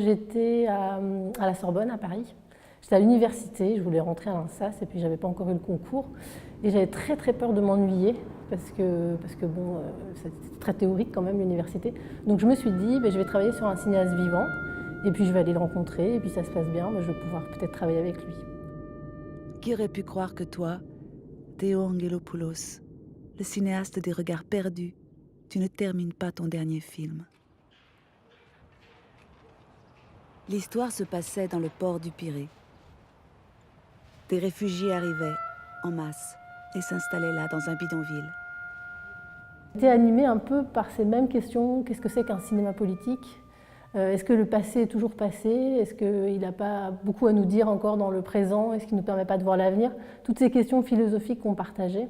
J'étais à la Sorbonne, à Paris. J'étais à l'université, je voulais rentrer à l'INSAS et puis j'avais pas encore eu le concours. Et j'avais très très peur de m'ennuyer parce que bon, c'est très théorique quand même l'université. Donc je me suis dit, je vais travailler sur un cinéaste vivant et puis je vais aller le rencontrer et puis ça se passe bien, je vais pouvoir peut-être travailler avec lui. Qui aurait pu croire que toi, Théo Angelopoulos, le cinéaste des regards perdus, tu ne termines pas ton dernier film? L'histoire se passait dans le port du Pirée. Des réfugiés arrivaient en masse et s'installaient là dans un bidonville. J'étais animée un peu par ces mêmes questions. Qu'est-ce que c'est qu'un cinéma politique? Est-ce que le passé est toujours passé? Est-ce qu'il n'a pas beaucoup à nous dire encore dans le présent? Est-ce qu'il ne nous permet pas de voir l'avenir? Toutes ces questions philosophiques qu'on partageait,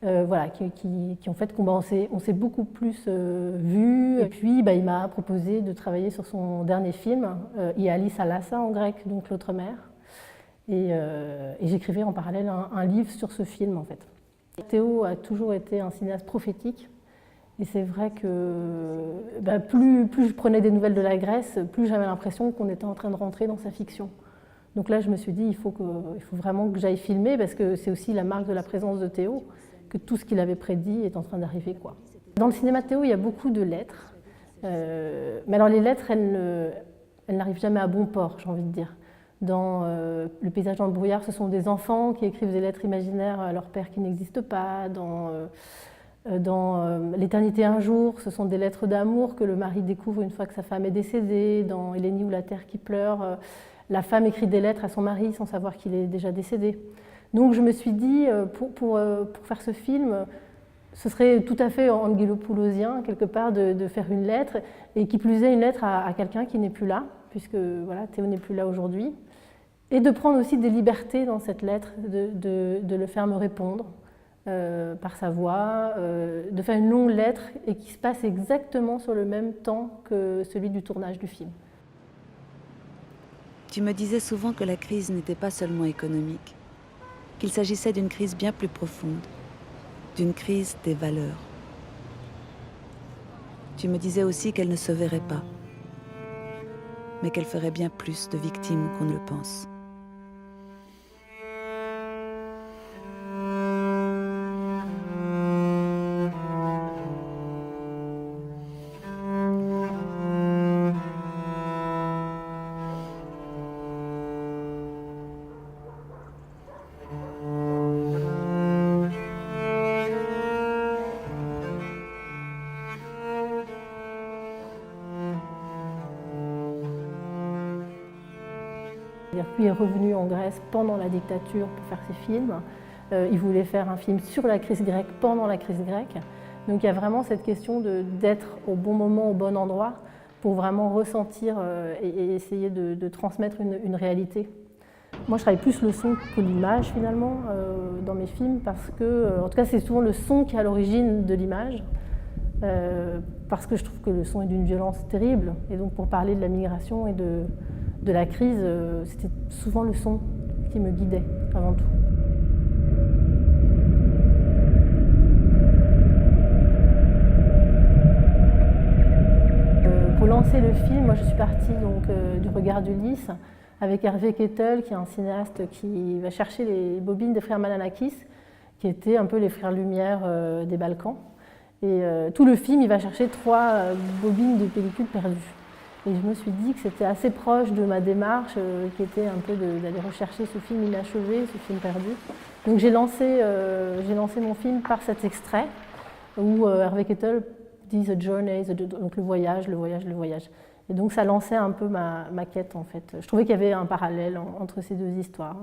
voilà, qui ont fait qu'on s'est beaucoup plus vus. Et puis il m'a proposé de travailler sur son dernier film, Iali Thalassa en grec, donc l'autre mère. Et j'écrivais en parallèle un livre sur ce film en fait. Théo a toujours été un cinéaste prophétique. Et c'est vrai que plus je prenais des nouvelles de la Grèce, plus j'avais l'impression qu'on était en train de rentrer dans sa fiction. Donc là, je me suis dit, il faut vraiment que j'aille filmer, parce que c'est aussi la marque de la présence de Théo, que tout ce qu'il avait prédit est en train d'arriver, quoi. Dans le cinéma de Théo, il y a beaucoup de lettres. Mais alors les lettres, elles n'arrivent jamais à bon port, j'ai envie de dire. Dans Le paysage dans le brouillard, ce sont des enfants qui écrivent des lettres imaginaires à leur père qui n'existe pas. Dans L'éternité un jour, ce sont des lettres d'amour que le mari découvre une fois que sa femme est décédée. Dans Hélénie ou la terre qui pleure, la femme écrit des lettres à son mari sans savoir qu'il est déjà décédé. Donc je me suis dit, pour faire ce film, ce serait tout à fait angelopoulosien, quelque part, de faire une lettre, et qui plus est une lettre à quelqu'un qui n'est plus là, puisque voilà, Théo n'est plus là aujourd'hui, et de prendre aussi des libertés dans cette lettre, de le faire me répondre. Par sa voix, de faire une longue lettre et qui se passe exactement sur le même temps que celui du tournage du film. Tu me disais souvent que la crise n'était pas seulement économique, qu'il s'agissait d'une crise bien plus profonde, d'une crise des valeurs. Tu me disais aussi qu'elle ne se verrait pas, mais qu'elle ferait bien plus de victimes qu'on ne le pense. Lui est revenu en Grèce pendant la dictature pour faire ses films. Il voulait faire un film sur la crise grecque pendant la crise grecque. Donc il y a vraiment cette question d'être au bon moment, au bon endroit, pour vraiment ressentir et essayer de transmettre une réalité. Moi, je travaille plus le son que l'image, finalement, dans mes films, parce que, en tout cas, c'est souvent le son qui est à l'origine de l'image, parce que je trouve que le son est d'une violence terrible. Et donc, pour parler de la migration et de la crise, c'était souvent le son qui me guidait, avant tout. Pour lancer le film, moi je suis partie du regard d'Ulysse avec Hervé Kettel, qui est un cinéaste qui va chercher les bobines des frères Mananakis, qui étaient un peu les frères Lumière des Balkans. Et tout le film, il va chercher 3 bobines de pellicules perdues. Et je me suis dit que c'était assez proche de ma démarche, qui était un peu d'aller rechercher ce film inachevé, ce film perdu. Donc j'ai lancé mon film par cet extrait, où Hervé Kettel dit « The journey », donc le voyage, le voyage, le voyage. Et donc ça lançait un peu ma quête en fait. Je trouvais qu'il y avait un parallèle entre ces 2 histoires.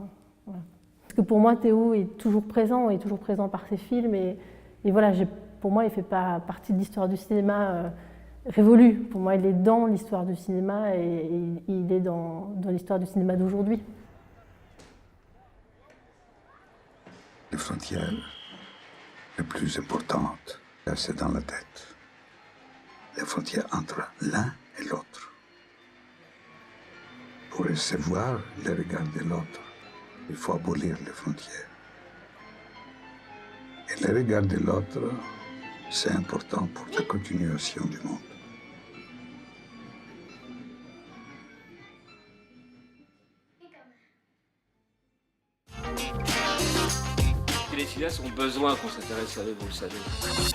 Voilà. Parce que pour moi, Théo est toujours présent par ses films. Et voilà, pour moi, il ne fait pas partie de l'histoire du cinéma révolue. Pour moi, il est dans l'histoire du cinéma et il est dans l'histoire du cinéma d'aujourd'hui. Les frontières les plus importantes, c'est dans la tête. Les frontières entre l'un et l'autre. Pour recevoir le regard de l'autre, il faut abolir les frontières. Et le regard de l'autre, c'est important pour la continuation du monde. les cinéastes ont besoin qu'on s'intéresse à eux, vous le savez.